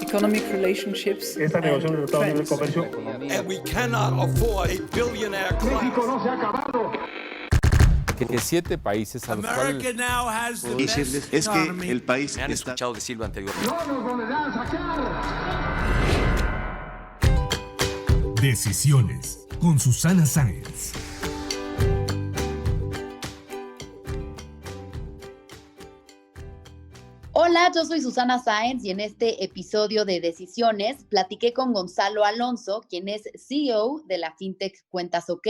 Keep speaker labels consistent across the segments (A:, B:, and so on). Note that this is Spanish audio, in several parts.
A: economic relationships,
B: Esta negociación de Estados Unidos de comercio.
C: And we cannot afford a billionaire class.
B: México no se ha acabado.
D: Que 7 países a los cuales...
C: America now has the best
E: Es que
C: economy.
E: el país
F: Me han
E: está...
F: escuchado decirlo anteriormente.
B: No nos volverán a sacar.
G: Decisiones con Susana Sáenz.
H: Hola, yo soy Susana Sáenz y en este episodio de Decisiones platiqué con Gonzalo Alonso, quien es CEO de la fintech Cuentas OK,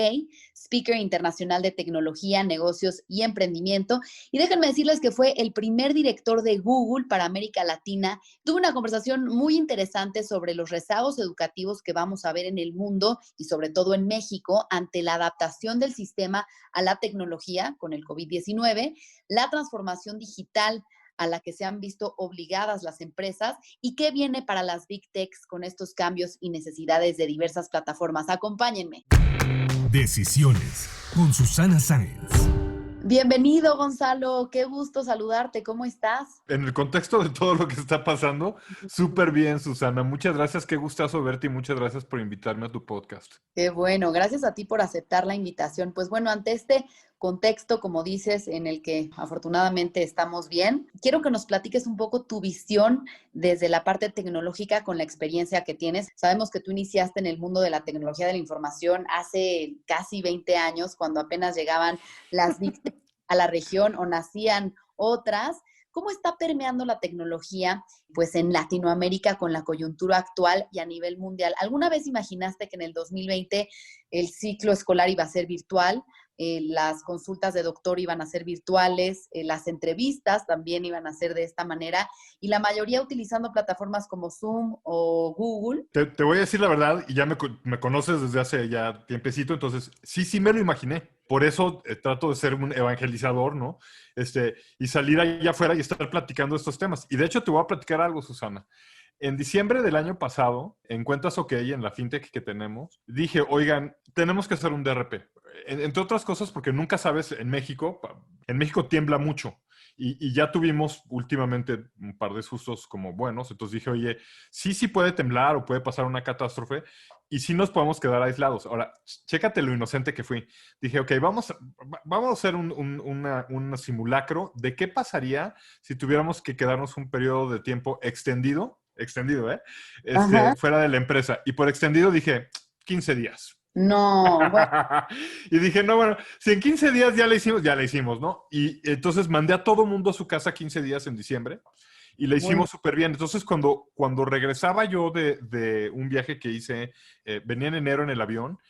H: speaker internacional de tecnología, negocios y emprendimiento. Y déjenme decirles que fue el primer director de Google para América Latina. Tuve una conversación muy interesante sobre los rezagos educativos que vamos a ver en el mundo y sobre todo en México ante la adaptación del sistema a la tecnología con el COVID-19, la transformación digital a la que se han visto obligadas las empresas y qué viene para las Big Techs con estos cambios y necesidades de diversas plataformas. Acompáñenme.
G: Decisiones con Susana Sáenz.
H: Bienvenido, Gonzalo. Qué gusto saludarte. ¿Cómo estás?
I: En el contexto de todo lo que está pasando, súper bien, Susana. Muchas gracias, qué gustazo verte y muchas gracias por invitarme a tu podcast.
H: Qué bueno, gracias a ti por aceptar la invitación. Pues bueno, ante este contexto, como dices, en el que afortunadamente estamos bien, quiero que nos platiques un poco tu visión desde la parte tecnológica con la experiencia que tienes. Sabemos que tú iniciaste en el mundo de la tecnología de la información hace casi 20 años, cuando apenas llegaban las Big Tech a la región o nacían otras. ¿Cómo está permeando la tecnología pues, en Latinoamérica con la coyuntura actual y a nivel mundial? ¿Alguna vez imaginaste que en el 2020 el ciclo escolar iba a ser virtual? Las consultas de doctor iban a ser virtuales, las entrevistas también iban a ser de esta manera y la mayoría utilizando plataformas como Zoom o Google.
I: Te voy a decir la verdad, y ya me conoces desde hace ya tiempecito, entonces sí me lo imaginé. Por eso trato de ser un evangelizador, ¿no? Y salir allá afuera y estar platicando estos temas. Y de hecho te voy a platicar algo, Susana. En diciembre del año pasado, en Cuentas OK, en la fintech que tenemos, dije, oigan, tenemos que hacer un DRP. Entre otras cosas, porque nunca sabes, en México tiembla mucho. Y ya tuvimos últimamente un par de sustos como buenos. Entonces dije, oye, sí puede temblar o puede pasar una catástrofe y sí nos podemos quedar aislados. Ahora, chécate lo inocente que fui. Dije, ok, vamos a hacer un simulacro de qué pasaría si tuviéramos que quedarnos un periodo de tiempo extendido, fuera de la empresa. Y por extendido dije, 15 días.
H: No, bueno.
I: Y dije, no, bueno, si en 15 días ya la hicimos, ¿no? Y entonces mandé a todo mundo a su casa 15 días en diciembre y la hicimos súper bien. Entonces, cuando regresaba yo de un viaje que hice, venía en enero en el avión,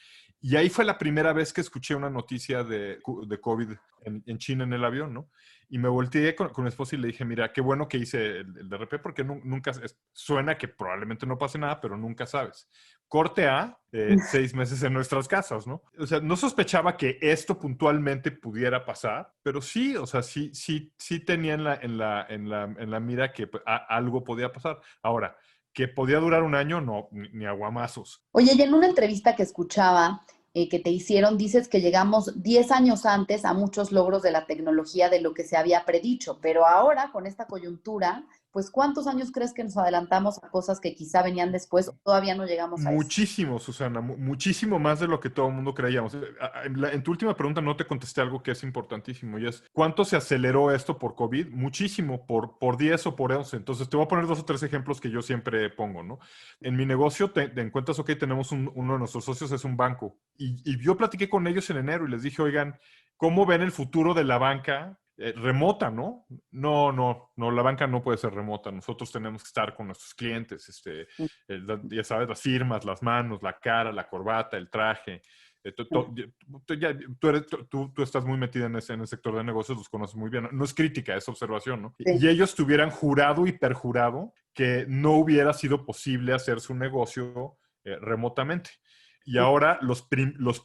I: y ahí fue la primera vez que escuché una noticia de COVID en China en el avión, ¿no? Y me volteé con mi esposa y le dije, mira, qué bueno que hice el DRP porque nunca suena que probablemente no pase nada, pero nunca sabes. Corte a 6 meses en nuestras casas, ¿no? O sea, no sospechaba que esto puntualmente pudiera pasar, pero sí, o sea, sí tenía en la mira que algo podía pasar. Ahora, que podía durar un año, no, ni aguamazos.
H: Oye, y en una entrevista que escuchaba que te hicieron, dices que llegamos 10 años antes a muchos logros de la tecnología de lo que se había predicho, pero ahora con esta coyuntura, pues ¿cuántos años crees que nos adelantamos a cosas que quizá venían después o todavía no llegamos a eso?
I: Muchísimo, Susana, muchísimo más de lo que todo el mundo creíamos. En tu última pregunta no te contesté algo que es importantísimo y es, ¿cuánto se aceleró esto por COVID? Muchísimo, por 10 o por 11. Entonces te voy a poner 2 o 3 ejemplos que yo siempre pongo, ¿no? En mi negocio, en Cuentas OK, tenemos uno de nuestros socios, es un banco. Y yo platiqué con ellos en enero y les dije, oigan, ¿cómo ven el futuro de la banca? Remota, ¿no? No, la banca no puede ser remota. Nosotros tenemos que estar con nuestros clientes, ya sabes, las firmas, las manos, la cara, la corbata, el traje. Tú estás muy metida en el sector de negocios, los conoces muy bien. No es crítica, es observación, ¿no? Sí. Y ellos tuvieran jurado y perjurado que no hubiera sido posible hacer su negocio remotamente. Y ahora los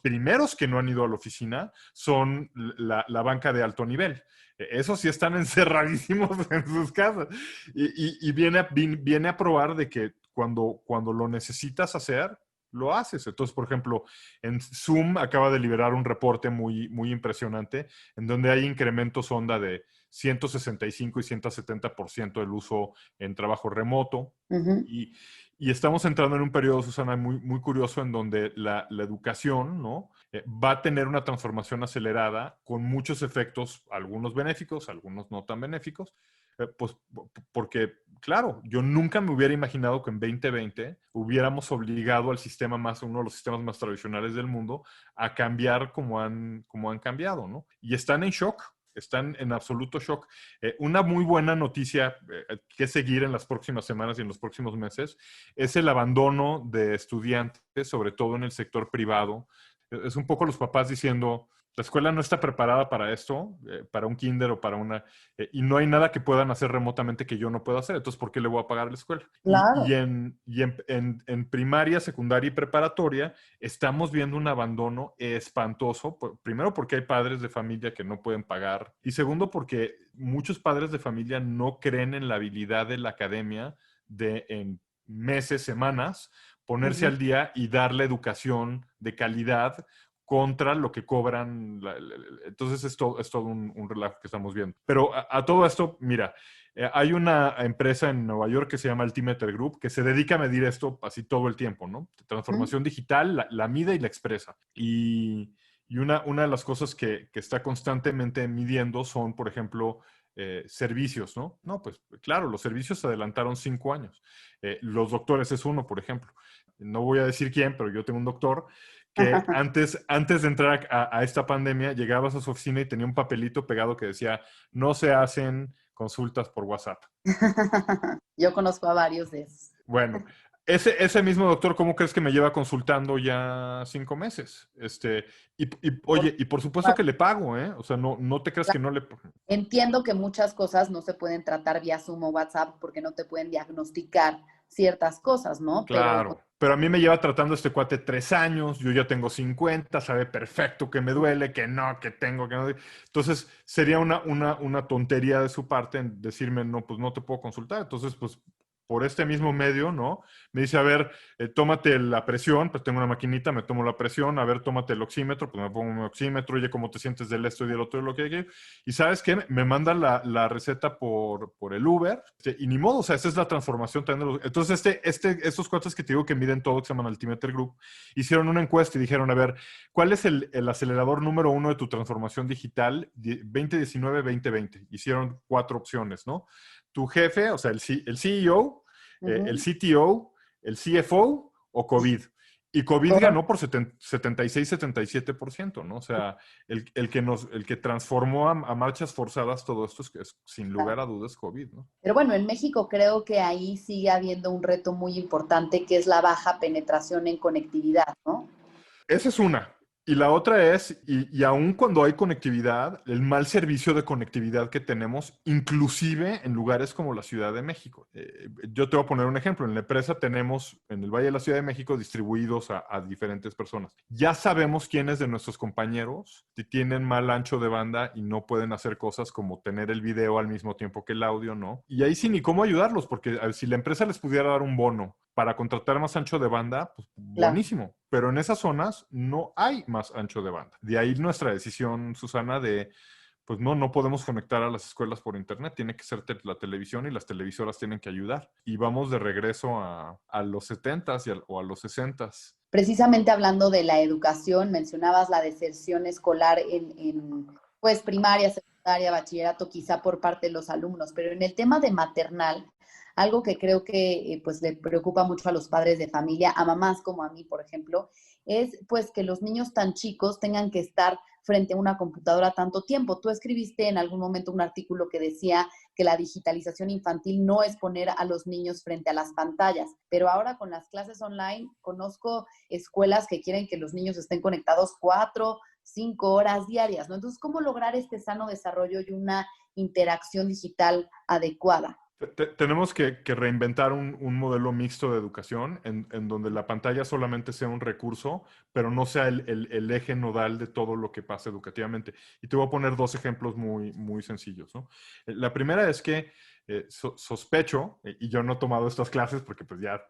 I: primeros que no han ido a la oficina son la banca de alto nivel. Esos sí están encerradísimos en sus casas. Y viene a probar de que cuando lo necesitas hacer, lo haces. Entonces, por ejemplo, en Zoom acaba de liberar un reporte muy, muy impresionante en donde hay incrementos onda de 165 y 170% del uso en trabajo remoto.
H: Ujú.
I: Y estamos entrando en un periodo, Susana, muy, muy curioso en donde la educación, ¿no? Va a tener una transformación acelerada con muchos efectos, algunos benéficos, algunos no tan benéficos, pues porque, claro, yo nunca me hubiera imaginado que en 2020 hubiéramos obligado al sistema más, uno de los sistemas más tradicionales del mundo, a cambiar como han cambiado, ¿no? Y están en shock. Están en absoluto shock. Una muy buena noticia que seguir en las próximas semanas y en los próximos meses es el abandono de estudiantes, sobre todo en el sector privado. Es un poco los papás diciendo, la escuela no está preparada para esto, para un kinder o para una... y no hay nada que puedan hacer remotamente que yo no pueda hacer. Entonces, ¿por qué le voy a pagar a la escuela?
H: Claro.
I: En primaria, secundaria y preparatoria estamos viendo un abandono espantoso. Primero, porque hay padres de familia que no pueden pagar. Y segundo, porque muchos padres de familia no creen en la habilidad de la academia de en meses, semanas, ponerse al día y darle educación de calidad contra lo que cobran. Entonces es todo un relajo que estamos viendo. Pero a todo esto, mira, hay una empresa en Nueva York que se llama Altimeter Group que se dedica a medir esto así todo el tiempo, ¿no? Transformación digital, la mide y la expresa. Y una de las cosas que está constantemente midiendo son, por ejemplo, servicios, ¿no? No, pues claro, los servicios se adelantaron 5 años. Los doctores es uno, por ejemplo. No voy a decir quién, pero yo tengo un doctor que antes de entrar a esta pandemia, llegabas a su oficina y tenía un papelito pegado que decía, no se hacen consultas por WhatsApp.
H: Yo conozco a varios de esos.
I: Bueno, ese mismo doctor, ¿cómo crees que me lleva consultando ya 5 meses? Oye, y por supuesto que le pago, ¿eh? O sea, no te creas que no le...
H: Entiendo que muchas cosas no se pueden tratar vía Zoom o WhatsApp porque no te pueden diagnosticar ciertas cosas, ¿no?
I: Claro, pero a mí me lleva tratando este cuate 3 años, yo ya tengo 50, sabe perfecto que me duele, que no, que tengo, que no. Entonces, sería una tontería de su parte en decirme, no, pues no te puedo consultar. Entonces, pues, por este mismo medio, ¿no? Me dice, a ver, tómate la presión, pues tengo una maquinita, me tomo la presión, a ver, tómate el oxímetro, pues me pongo un oxímetro, oye, ¿cómo te sientes del esto y del otro y lo que hay? Y ¿sabes qué? Me manda la receta por el Uber, y ni modo, o sea, esa es la transformación. Entonces, estos cuates que te digo que miden todo, que se llaman Altimeter Group, hicieron una encuesta y dijeron, a ver, ¿cuál es el acelerador número 1 de tu transformación digital 2019-2020? Hicieron 4 opciones, ¿no? Tu jefe, o sea, el CEO, el CTO, el CFO o COVID. Y COVID ganó por 76-77%, ¿no? O sea, el que transformó a marchas forzadas todo esto es sin lugar a dudas COVID, ¿no?
H: Pero bueno, en México creo que ahí sigue habiendo un reto muy importante que es la baja penetración en conectividad, ¿no?
I: Esa es una. Y la otra es, y aun cuando hay conectividad, el mal servicio de conectividad que tenemos, inclusive en lugares como la Ciudad de México. Yo te voy a poner un ejemplo. En la empresa tenemos en el Valle de la Ciudad de México distribuidos a diferentes personas. Ya sabemos quiénes de nuestros compañeros tienen mal ancho de banda y no pueden hacer cosas como tener el video al mismo tiempo que el audio, ¿no? Y ahí sí ni cómo ayudarlos, porque a ver, si la empresa les pudiera dar un bono para contratar más ancho de banda, pues buenísimo. Pero en esas zonas no hay más ancho de banda. De ahí nuestra decisión, Susana, de pues no podemos conectar a las escuelas por internet. Tiene que ser la televisión y las televisoras tienen que ayudar. Y vamos de regreso a los 70s o a los 60s.
H: Precisamente hablando de la educación, mencionabas la deserción escolar en pues primaria, secundaria, bachillerato, quizá por parte de los alumnos, pero en el tema de maternal, algo que creo que pues le preocupa mucho a los padres de familia, a mamás como a mí, por ejemplo, es pues que los niños tan chicos tengan que estar frente a una computadora tanto tiempo. Tú escribiste en algún momento un artículo que decía que la digitalización infantil no es poner a los niños frente a las pantallas, pero ahora con las clases online conozco escuelas que quieren que los niños estén conectados 4, 5 horas diarias, ¿no? Entonces, ¿cómo lograr este sano desarrollo y una interacción digital adecuada?
I: Tenemos que reinventar un modelo mixto de educación en donde la pantalla solamente sea un recurso, pero no sea el eje nodal de todo lo que pasa educativamente. Y te voy a poner 2 ejemplos muy, muy sencillos, ¿no? La primera es que sospecho, y yo no he tomado estas clases porque pues ya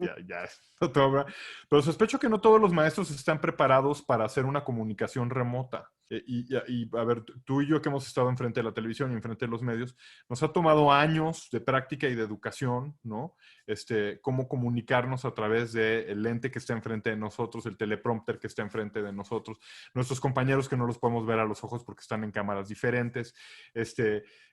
I: no tengo, pero sospecho que no todos los maestros están preparados para hacer una comunicación remota. A ver, tú y yo que hemos estado enfrente de la televisión y enfrente de los medios, nos ha tomado años de práctica y de educación, ¿no? Cómo comunicarnos a través del lente que está enfrente de nosotros, el teleprompter que está enfrente de nosotros, nuestros compañeros que no los podemos ver a los ojos porque están en cámaras diferentes,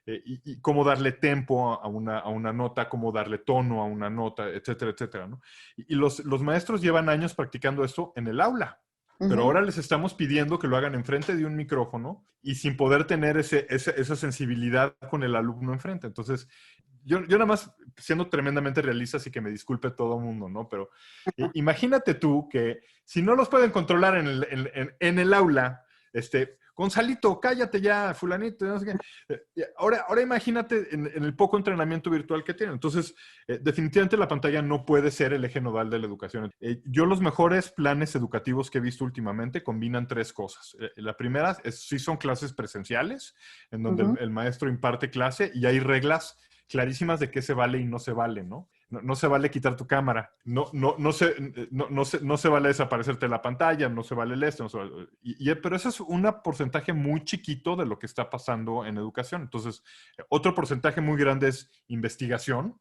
I: y cómo darle tempo a una nota, cómo darle tono a una nota, etcétera, etcétera, ¿no? Y los maestros llevan años practicando esto en el aula. Pero ahora les estamos pidiendo que lo hagan enfrente de un micrófono y sin poder tener esa sensibilidad con el alumno enfrente. Entonces, yo nada más siendo tremendamente realista, así que me disculpe todo el mundo, ¿no? Pero imagínate tú que si no los pueden controlar en el aula, Gonzalito, cállate ya, fulanito, no sé qué. Ahora imagínate en el poco entrenamiento virtual que tienen. Entonces, definitivamente la pantalla no puede ser el eje nodal de la educación. Yo los mejores planes educativos que he visto últimamente combinan tres cosas. La primera sí son clases presenciales, en donde el maestro imparte clase y hay reglas clarísimas de qué se vale y no se vale, ¿no? No se vale quitar tu cámara, no se vale desaparecerte la pantalla, no se vale el no se vale, pero ese es un porcentaje muy chiquito de lo que está pasando en educación. Entonces, otro porcentaje muy grande es investigación,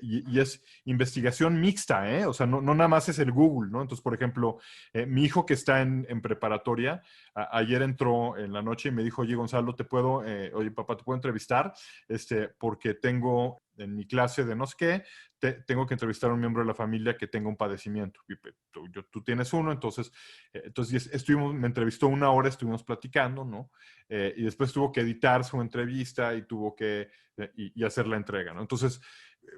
I: y es investigación mixta, ¿eh? O sea, no nada más es el Google, ¿no? Entonces, por ejemplo, mi hijo que está en preparatoria, ayer entró en la noche y me dijo, oye, Gonzalo, oye, papá, ¿te puedo entrevistar? Porque tengo en mi clase de no sé qué, tengo que entrevistar a un miembro de la familia que tenga un padecimiento. Y, tú tienes uno, entonces me entrevistó 1 hora, estuvimos platicando, ¿no? Y después tuvo que editar su entrevista y tuvo que y hacer la entrega, ¿no? Entonces,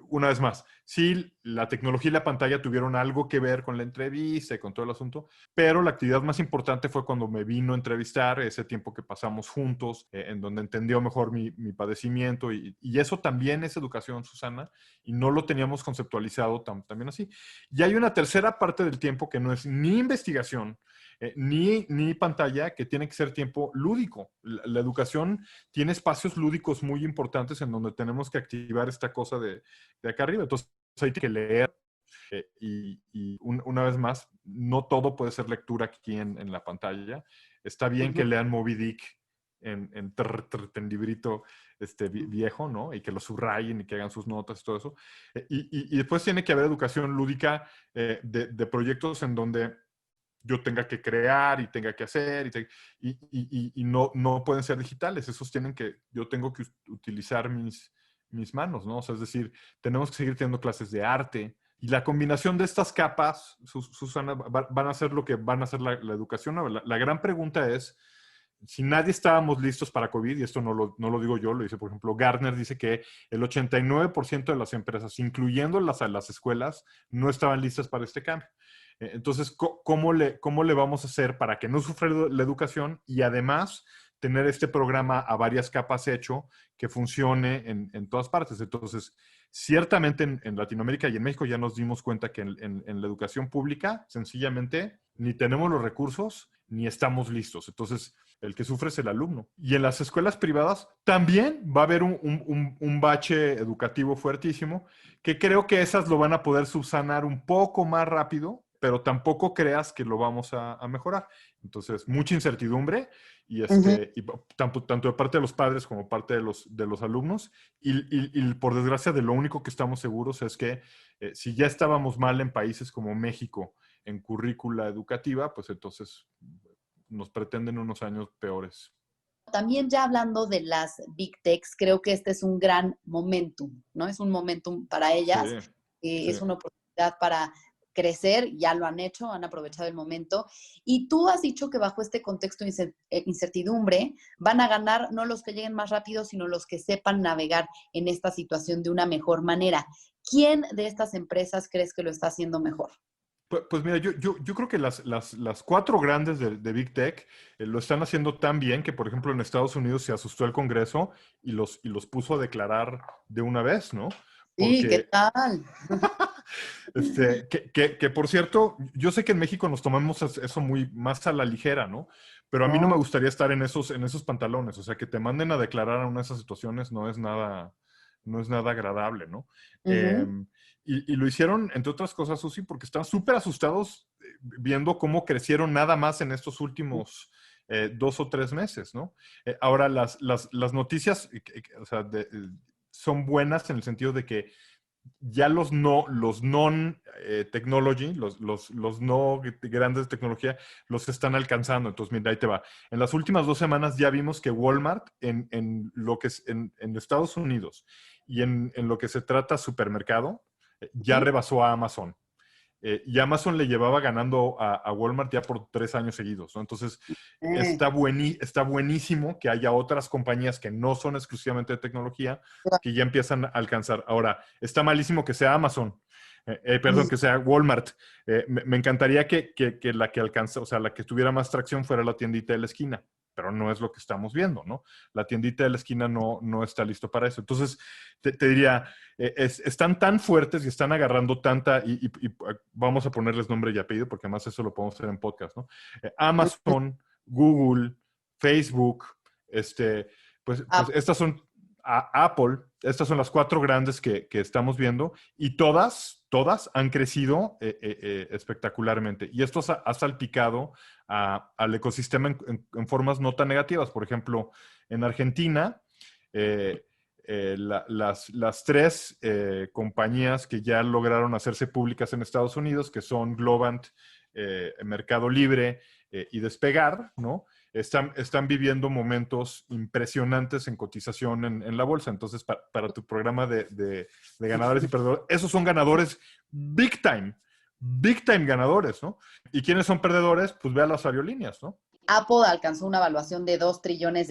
I: una vez más, sí, la tecnología y la pantalla tuvieron algo que ver con la entrevista y con todo el asunto, pero la actividad más importante fue cuando me vino a entrevistar, ese tiempo que pasamos juntos, en donde entendió mejor mi padecimiento, y eso también es educación, Susana, y no lo teníamos conceptualizado también así. Y hay una tercera parte del tiempo que no es ni investigación, ni pantalla, que tiene que ser tiempo lúdico. La educación tiene espacios lúdicos muy importantes en donde tenemos que activar esta cosa de acá arriba. Entonces hay que leer, una vez más, no todo puede ser lectura aquí en la pantalla. Está bien que lean Moby Dick en librito viejo, ¿no? Y que lo subrayen y que hagan sus notas y todo eso. Y después tiene que haber educación lúdica, de proyectos en donde yo tenga que crear y tenga que hacer, y no pueden ser digitales. Yo tengo que utilizar mis manos, ¿no? O sea, es decir, tenemos que seguir teniendo clases de arte, y la combinación de estas capas, Susana, van a ser lo que van a ser la educación nueva. La gran pregunta es, si nadie estábamos listos para COVID, y esto no lo digo yo, lo dice, por ejemplo, Gartner, dice que el 89% de las empresas, incluyendo las escuelas, no estaban listas para este cambio. Entonces, ¿cómo le vamos a hacer para que no sufra la educación y además tener este programa a varias capas hecho que funcione en todas partes? Entonces, ciertamente en Latinoamérica y en México ya nos dimos cuenta que en la educación pública, sencillamente, ni tenemos los recursos ni estamos listos. Entonces, el que sufre es el alumno. Y en las escuelas privadas también va a haber un bache educativo fuertísimo, que creo que esas lo van a poder subsanar un poco más rápido, pero tampoco creas que lo vamos a mejorar. Entonces, mucha incertidumbre, y tanto de parte de los padres como parte de los alumnos. Y por desgracia, de lo único que estamos seguros es que si ya estábamos mal en países como México en currícula educativa, pues entonces nos pretenden unos años peores.
H: También ya hablando de las Big Techs, creo que este es un gran momentum, ¿no? Es un momentum para ellas.
I: Sí.
H: Es una oportunidad para crecer, ya lo han hecho, han aprovechado el momento. Y tú has dicho que bajo este contexto de incertidumbre van a ganar no los que lleguen más rápido, sino los que sepan navegar en esta situación de una mejor manera. ¿Quién de estas empresas crees que lo está haciendo mejor?
I: Pues mira, yo creo que las 4 grandes de Big Tech lo están haciendo tan bien que, por ejemplo, en Estados Unidos se asustó el Congreso y los puso a declarar de una vez, ¿no?
H: Sí, ¿qué tal?
I: Que por cierto, yo sé que en México nos tomamos eso muy más a la ligera, ¿no? Pero a mí no me gustaría estar en esos pantalones. O sea, que te manden a declarar en una de esas situaciones no es nada agradable, ¿no? Y lo hicieron, entre otras cosas, Susi, porque están súper asustados viendo cómo crecieron nada más en estos últimos 2 o 3 meses, ¿no? Ahora, las noticias o sea, son buenas en el sentido de que ya los non-technology, los no grandes de tecnología, los están alcanzando. Entonces, mira, ahí te va. En las últimas 2 semanas ya vimos que Walmart en lo que es en Estados Unidos y en lo que se trata supermercado, ya rebasó a Amazon. Y Amazon le llevaba ganando a Walmart ya por 3 años seguidos, ¿no? Entonces, está buenísimo que haya otras compañías que no son exclusivamente de tecnología que ya empiezan a alcanzar. Ahora, está malísimo que sea Amazon, perdón, que sea Walmart. Me encantaría que la que alcanza, o sea, la que tuviera más tracción fuera la tiendita de la esquina, pero no es lo que estamos viendo, ¿no? La tiendita de la esquina no está listo para eso. Entonces, te diría, están tan fuertes y están agarrando tanta, y vamos a ponerles nombre y apellido, porque además eso lo podemos hacer en podcast, ¿no? Amazon, Google, Facebook, pues estas son Apple, estas son las 4 grandes que estamos viendo, y todas han crecido espectacularmente. Y esto ha salpicado al ecosistema en formas no tan negativas. Por ejemplo, en Argentina, las 3 compañías que ya lograron hacerse públicas en Estados Unidos, que son Globant, Mercado Libre y Despegar, ¿no? Están viviendo momentos impresionantes en cotización en la bolsa. Entonces, para tu programa de ganadores y perdedores, esos son ganadores big time ganadores, ¿no? ¿Y quiénes son perdedores? Pues ve a las aerolíneas, ¿no?
H: Apple alcanzó una evaluación de $2 trillones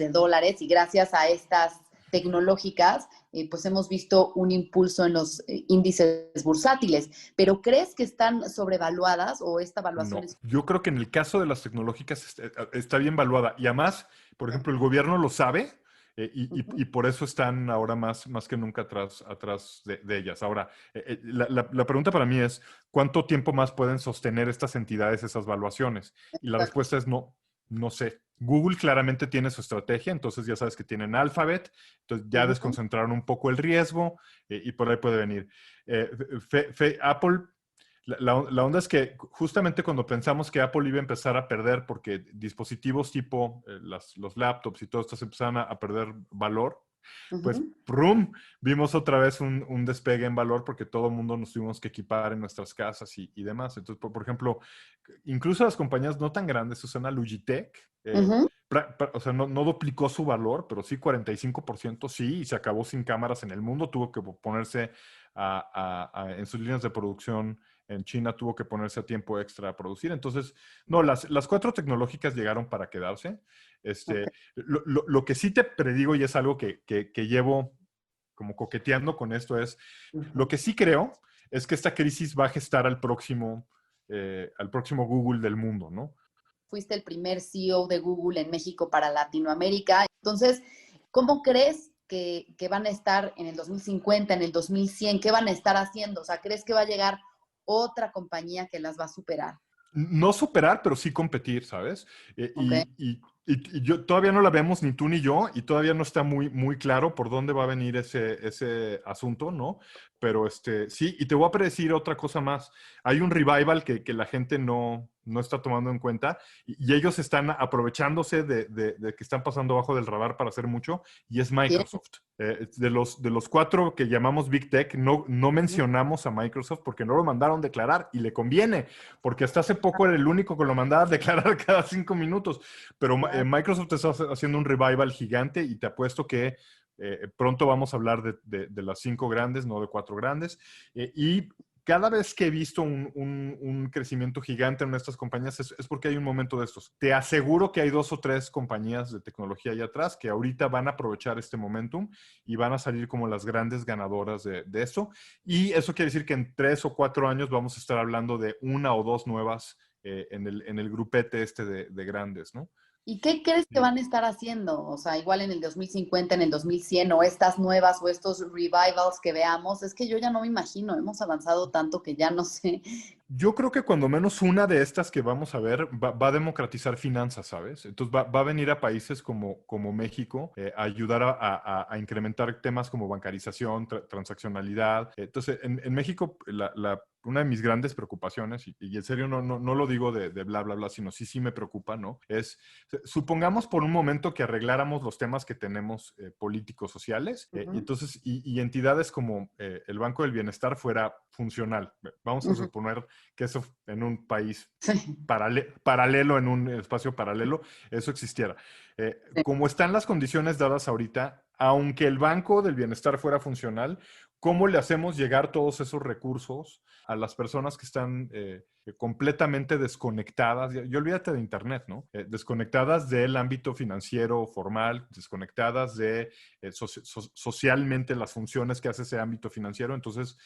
H: y gracias a estas tecnológicas, pues hemos visto un impulso en los índices bursátiles. ¿Pero crees que están sobrevaluadas o esta evaluación es...?
I: Yo creo que en el caso de las tecnológicas está bien valuada. Y además, por ejemplo, el gobierno lo sabe y por eso están ahora más que nunca atrás de ellas. Ahora, la pregunta para mí es, ¿cuánto tiempo más pueden sostener estas entidades esas valuaciones? Y la respuesta es no sé. Google claramente tiene su estrategia, entonces ya sabes que tienen Alphabet, entonces ya desconcentraron un poco el riesgo y por ahí puede venir. Apple, la onda es que justamente cuando pensamos que Apple iba a empezar a perder porque dispositivos tipo los laptops y todo esto se empezaron a perder valor, pues ¡prum! Vimos otra vez un despegue en valor porque todo el mundo nos tuvimos que equipar en nuestras casas y demás. Entonces, por ejemplo, incluso las compañías no tan grandes, Susana, Logitech, o sea, no duplicó su valor, pero sí 45% sí, y se acabó sin cámaras en el mundo, tuvo que ponerse en sus líneas de producción en China, tuvo que ponerse a tiempo extra a producir. Entonces, no, las 4 tecnológicas llegaron para quedarse. Lo que sí te predigo, y es algo que llevo como coqueteando con esto, es lo que sí creo es que esta crisis va a gestar al próximo Google del mundo, ¿no?
H: Fuiste el primer CEO de Google en México para Latinoamérica. Entonces, ¿cómo crees que van a estar en el 2050, en el 2100? ¿Qué van a estar haciendo? O sea, ¿crees que va a llegar otra compañía que las va a superar?
I: No superar, pero sí competir, ¿sabes?
H: Okay.
I: Y yo todavía no la vemos ni tú ni yo, y todavía no está muy claro por dónde va a venir ese asunto, ¿no? Pero sí, y te voy a predecir otra cosa más. Hay un revival que la gente no está tomando en cuenta, y ellos están aprovechándose de que están pasando abajo del radar para hacer mucho, y es Microsoft. De los 4 que llamamos Big Tech, no mencionamos a Microsoft porque no lo mandaron declarar, y le conviene, porque hasta hace poco era el único que lo mandaba a declarar cada 5 minutos. Pero Microsoft está haciendo un revival gigante, y te apuesto que pronto vamos a hablar de las 5 grandes, no de 4 grandes. Y cada vez que he visto un crecimiento gigante en estas compañías es porque hay un momento de estos. Te aseguro que hay 2 o 3 compañías de tecnología allá atrás que ahorita van a aprovechar este momentum y van a salir como las grandes ganadoras de eso. Y eso quiere decir que en 3 o 4 años vamos a estar hablando de 1 o 2 nuevas en el grupete de grandes, ¿no?
H: ¿Y qué crees que van a estar haciendo? O sea, igual en el 2050, en el 2100, o estas nuevas, o estos revivals que veamos. Es que yo ya no me imagino, hemos avanzado tanto que ya no sé.
I: Yo creo que cuando menos una de estas que vamos a ver va a democratizar finanzas, ¿sabes? Entonces va a venir a países como México a ayudar a incrementar temas como bancarización, transaccionalidad. Entonces, en México una de mis grandes preocupaciones, y en serio no lo digo de bla, bla, bla, sino sí me preocupa, ¿no? Es, supongamos por un momento que arregláramos los temas que tenemos políticos, sociales, y entonces, y entidades como el Banco del Bienestar fuera funcional. Vamos a suponer que eso en un país paralelo, en un espacio paralelo, eso existiera. Como están las condiciones dadas ahorita, aunque el Banco del Bienestar fuera funcional, ¿cómo le hacemos llegar todos esos recursos a las personas que están completamente desconectadas? Y olvídate de Internet, ¿no? Desconectadas del ámbito financiero formal, desconectadas de socialmente las funciones que hace ese ámbito financiero. Entonces,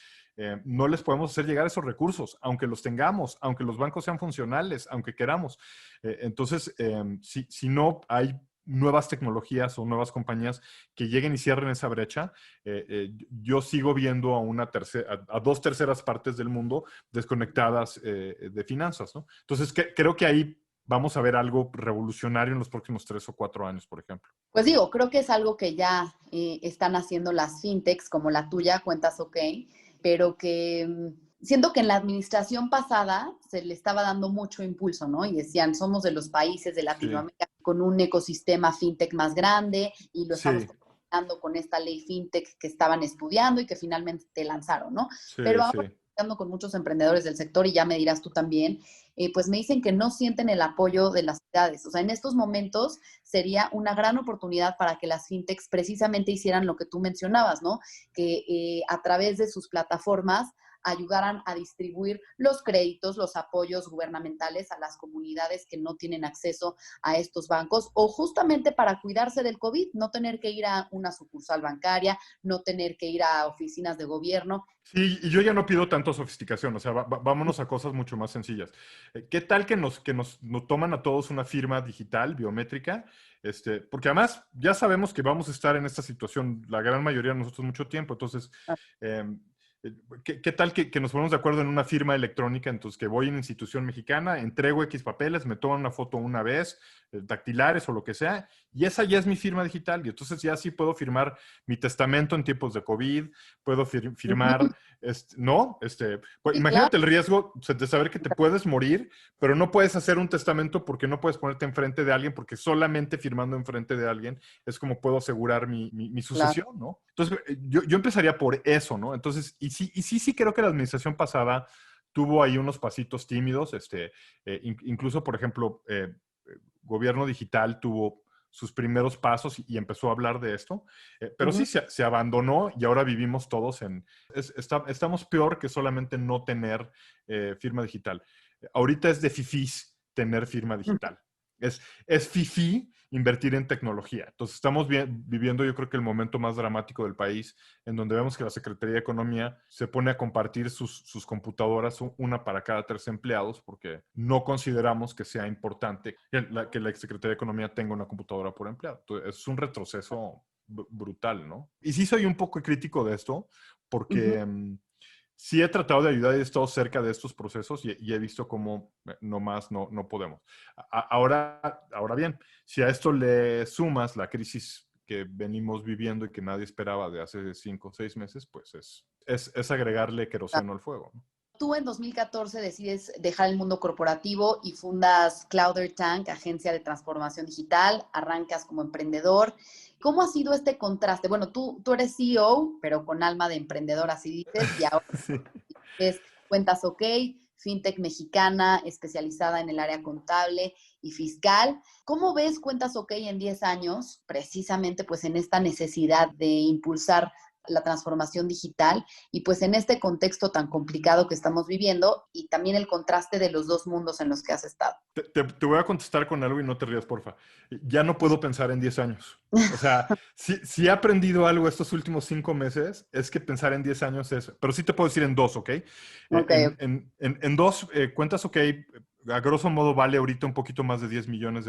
I: no les podemos hacer llegar esos recursos, aunque los tengamos, aunque los bancos sean funcionales, aunque queramos. Entonces, si no hay nuevas tecnologías o nuevas compañías que lleguen y cierren esa brecha, yo sigo viendo a dos terceras partes del mundo desconectadas de finanzas, ¿no? Entonces, creo que ahí vamos a ver algo revolucionario en los próximos 3 o 4 años, por ejemplo.
H: Pues digo, creo que es algo que ya están haciendo las fintechs como la tuya, Cuentas OK, pero que siento que en la administración pasada se le estaba dando mucho impulso, ¿no? Y decían, somos de los países de Latinoamérica con un ecosistema fintech más grande y lo estamos terminando con esta ley fintech que estaban estudiando y que finalmente te lanzaron, ¿no? Pero ahora, hablando con muchos emprendedores del sector, y ya me dirás tú también, pues me dicen que no sienten el apoyo de las ciudades. O sea, en estos momentos sería una gran oportunidad para que las fintechs precisamente hicieran lo que tú mencionabas, ¿no? Que a través de sus plataformas ayudaran a distribuir los créditos, los apoyos gubernamentales a las comunidades que no tienen acceso a estos bancos, o justamente para cuidarse del COVID, no tener que ir a una sucursal bancaria, no tener que ir a oficinas de gobierno.
I: Sí, y yo ya no pido tanto sofisticación, o sea, vámonos a cosas mucho más sencillas. ¿Qué tal que nos toman a todos una firma digital, biométrica? Porque además ya sabemos que vamos a estar en esta situación, la gran mayoría de nosotros, mucho tiempo. Entonces, ¿qué tal que nos ponemos de acuerdo en una firma electrónica? Entonces, que voy a una institución mexicana, entrego X papeles, me toman una foto una vez, dactilares o lo que sea, y esa ya es mi firma digital. Y entonces ya sí puedo firmar mi testamento en tiempos de COVID, puedo firmar, ¿no? Pues, imagínate el riesgo de saber que te puedes morir, pero no puedes hacer un testamento porque no puedes ponerte enfrente de alguien, porque solamente firmando enfrente de alguien es como puedo asegurar mi sucesión, ¿no? Entonces, yo empezaría por eso, ¿no? Entonces, y sí creo que la administración pasada tuvo ahí unos pasitos tímidos, incluso, por ejemplo, gobierno digital tuvo sus primeros pasos y empezó a hablar de esto, pero sí se abandonó y ahora vivimos todos estamos peor que solamente no tener firma digital. Ahorita es de fifís tener firma digital. Es fifí invertir en tecnología. Entonces estamos viviendo, yo creo que el momento más dramático del país, en donde vemos que la Secretaría de Economía se pone a compartir sus computadoras, una para cada 3 empleados, porque no consideramos que sea importante que la Secretaría de Economía tenga una computadora por empleado. Entonces, es un retroceso brutal, ¿no? Y sí soy un poco crítico de esto, porque sí he tratado de ayudar y he estado cerca de estos procesos y he visto cómo no podemos. Ahora bien, si a esto le sumas la crisis que venimos viviendo y que nadie esperaba de hace 5 o 6 meses, pues es agregarle queroseno al fuego, ¿no?
H: Tú en 2014 decides dejar el mundo corporativo y fundas Cloudertank, agencia de transformación digital, arrancas como emprendedor. ¿Cómo ha sido este contraste? Bueno, tú eres CEO, pero con alma de emprendedor, así dices, y ahora es Cuentas OK, fintech mexicana especializada en el área contable y fiscal. ¿Cómo ves Cuentas OK en 10 años, precisamente pues en esta necesidad de impulsar la transformación digital y pues en este contexto tan complicado que estamos viviendo y también el contraste de los dos mundos en los que has estado?
I: Te voy a contestar con algo y no te rías, porfa. Ya no puedo pensar en 10 años. O sea, si he aprendido algo estos últimos 5 meses, es que pensar en 10 años es... Pero sí te puedo decir en 2, ¿ok? En 2, Cuentas OK, a grosso modo vale ahorita un poquito más de $10 millones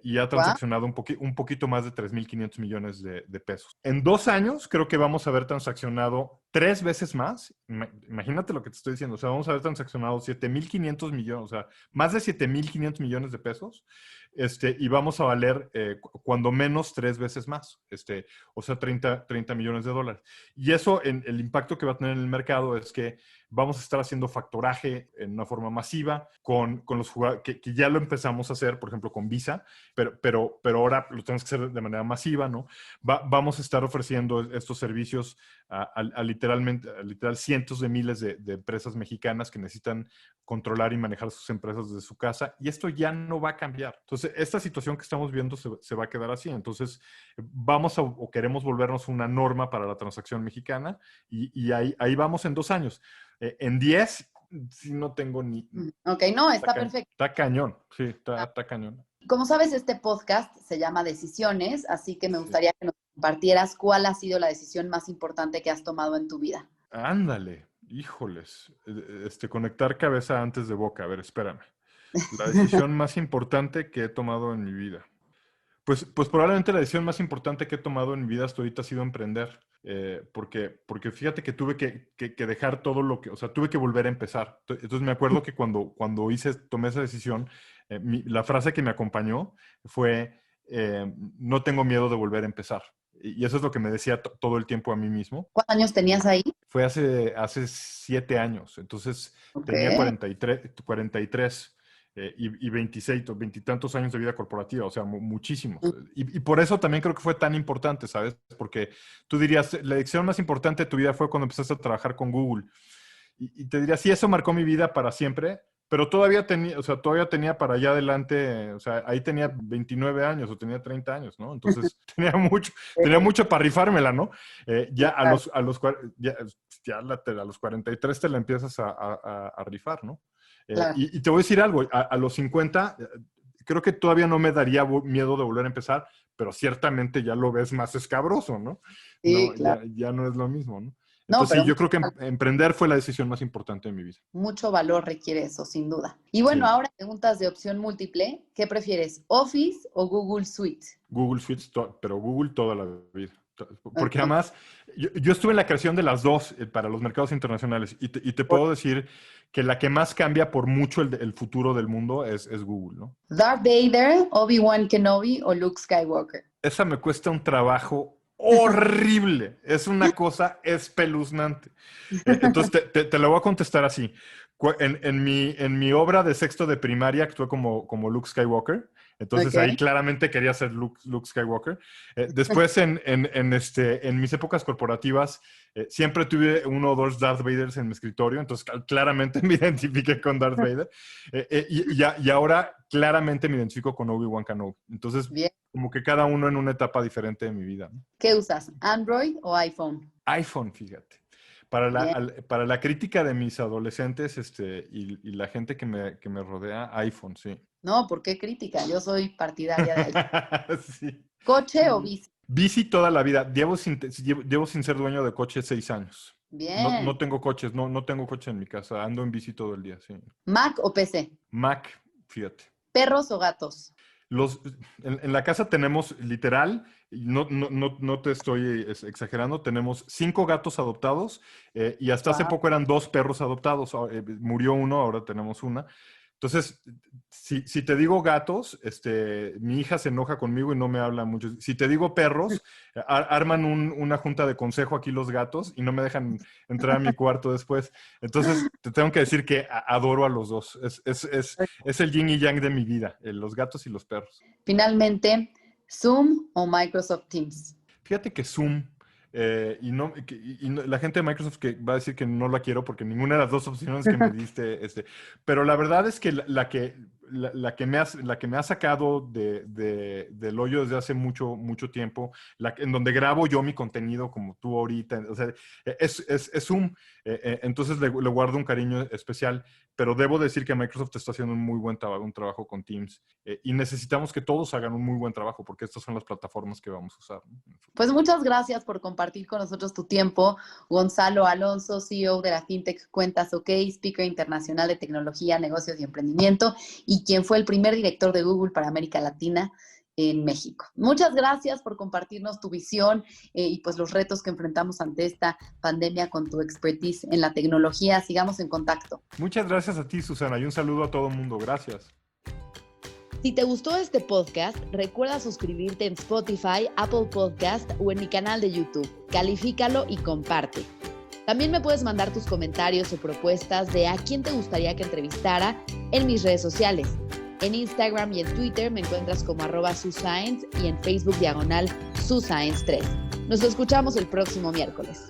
I: y ha transaccionado un poquito más de 3,500 millones de pesos. En 2 años creo que vamos a haber transaccionado 3 veces más. Imagínate lo que te estoy diciendo. O sea, vamos a haber transaccionado 7,500 millones, o sea, más de 7,500 millones de pesos. Y vamos a valer cuando menos 3 veces más. O sea, 30 millones de dólares. Y eso, el impacto que va a tener en el mercado es que vamos a estar haciendo factoraje en una forma masiva con los jugadores, que ya lo empezamos a hacer, por ejemplo, con Visa, pero ahora lo tenemos que hacer de manera masiva, ¿no? Vamos a estar ofreciendo estos servicios a literal cientos de miles de empresas mexicanas que necesitan controlar y manejar sus empresas desde su casa, y esto ya no va a cambiar. Entonces, esta situación que estamos viendo se va a quedar así. Entonces, o queremos volvernos una norma para la transacción mexicana, y ahí vamos en 2 años. En 10, sí no tengo ni...
H: Ok, no, está perfecto.
I: Está cañón, sí, está cañón.
H: Como sabes, este podcast se llama Decisiones, así que me gustaría que nos compartieras cuál ha sido la decisión más importante que has tomado en tu vida.
I: Ándale, híjoles. Conectar cabeza antes de boca. A ver, espérame. La decisión más importante que he tomado en mi vida. Pues probablemente la decisión más importante que he tomado en mi vida hasta ahorita ha sido emprender. Porque fíjate que tuve que dejar todo lo que... O sea, tuve que volver a empezar. Entonces me acuerdo que cuando tomé esa decisión, la frase que me acompañó fue, no tengo miedo de volver a empezar. Y eso es lo que me decía todo el tiempo a mí mismo.
H: ¿Cuántos años tenías ahí?
I: Fue hace 7 años. Entonces tenía 43 y 26, 20 y tantos años de vida corporativa. O sea, muchísimos. Y por eso también creo que fue tan importante, ¿sabes? Porque tú dirías, la decisión más importante de tu vida fue cuando empezaste a trabajar con Google. Y te diría, sí, eso marcó mi vida para siempre. Pero todavía tenía para allá adelante, o sea, ahí tenía 29 años o tenía 30 años, ¿no? Entonces tenía mucho para rifármela, ¿no? Ya a los 43 te la empiezas a rifar, ¿no?
H: Claro.
I: Y te voy a decir algo, a los 50 creo que todavía no me daría miedo de volver a empezar, pero ciertamente ya lo ves más escabroso, ¿no?
H: Sí,
I: No,
H: claro.
I: ya no es lo mismo, ¿no?
H: No,
I: Entonces,
H: pero
I: sí, yo creo que emprender fue la decisión más importante de mi vida.
H: mucho valor requiere eso, sin duda. Y bueno,
I: Sí.
H: ahora preguntas de opción múltiple. ¿Qué prefieres, Office o Google Suite?
I: Google Suite, pero Google toda la vida. Porque además, yo estuve en la creación de las dos para los mercados internacionales, y te puedo decir que la que más cambia por mucho el futuro del mundo es Google, ¿no?
H: Darth Vader, Obi-Wan Kenobi o Luke Skywalker.
I: Esa me cuesta un trabajo horrible. Es una cosa espeluznante. Entonces, te lo voy a contestar así. En mi obra de sexto de primaria actué como Luke Skywalker. Entonces,
H: Ok.
I: ahí claramente quería ser Luke Skywalker. Después, en mis épocas corporativas, siempre tuve 1 o 2 Darth Vaders en mi escritorio. Entonces, claramente me identifiqué con Darth Vader. Y ahora, claramente me identifico con Obi-Wan Kenobi. Entonces,
H: Bien.
I: como que cada uno en una etapa diferente de mi vida, ¿no?
H: ¿Qué usas, Android o iPhone?
I: iPhone, fíjate. Para la crítica de mis adolescentes y la gente que me rodea, iPhone, sí.
H: No, ¿por qué crítica? Yo soy partidaria de iPhone.
I: Sí.
H: ¿Coche o bici?
I: Bici toda la vida. Llevo sin ser dueño de coche 6 años.
H: Bien.
I: No tengo coches, no tengo coche en mi casa. Ando en bici todo el día, sí.
H: ¿Mac o PC?
I: Mac, fíjate.
H: ¿Perros o gatos?
I: En la casa tenemos literal, y no te estoy exagerando, tenemos 5 gatos adoptados y hasta hace poco eran 2 perros adoptados. Murió uno, ahora tenemos una. Entonces, si te digo gatos, mi hija se enoja conmigo y no me habla mucho. Si te digo perros, arman una junta de consejo aquí los gatos y no me dejan entrar a mi cuarto después. Entonces, te tengo que decir que adoro a los dos. Es el yin y yang de mi vida, los gatos y los perros.
H: Finalmente, ¿Zoom o Microsoft Teams?
I: Fíjate que Zoom, la gente de Microsoft que va a decir que no la quiero porque ninguna de las dos opciones que me diste, pero la verdad es que la que me ha sacado del hoyo desde hace mucho tiempo, en donde grabo yo mi contenido como tú ahorita, o sea, es Zoom. Entonces le guardo un cariño especial, pero debo decir que Microsoft está haciendo un muy buen un trabajo con Teams, y necesitamos que todos hagan un muy buen trabajo porque estas son las plataformas que vamos a usar, ¿no?
H: Pues muchas gracias por compartir con nosotros tu tiempo. Gonzalo Alonso, CEO de la FinTech Cuentas OK, speaker internacional de tecnología, negocios y emprendimiento, y quien fue el primer director de Google para América Latina. en México. Muchas gracias por compartirnos tu visión y pues los retos que enfrentamos ante esta pandemia con tu expertise en la tecnología. Sigamos en contacto.
I: Muchas gracias a ti, Susana, y un saludo a todo el mundo. Gracias.
H: Si te gustó este podcast, recuerda suscribirte en Spotify, Apple Podcast o en mi canal de YouTube. Califícalo y comparte. También me puedes mandar tus comentarios o propuestas de a quién te gustaría que entrevistara en mis redes sociales. En Instagram y en Twitter me encuentras como @suscience y en Facebook /suscience3. Nos escuchamos el próximo miércoles.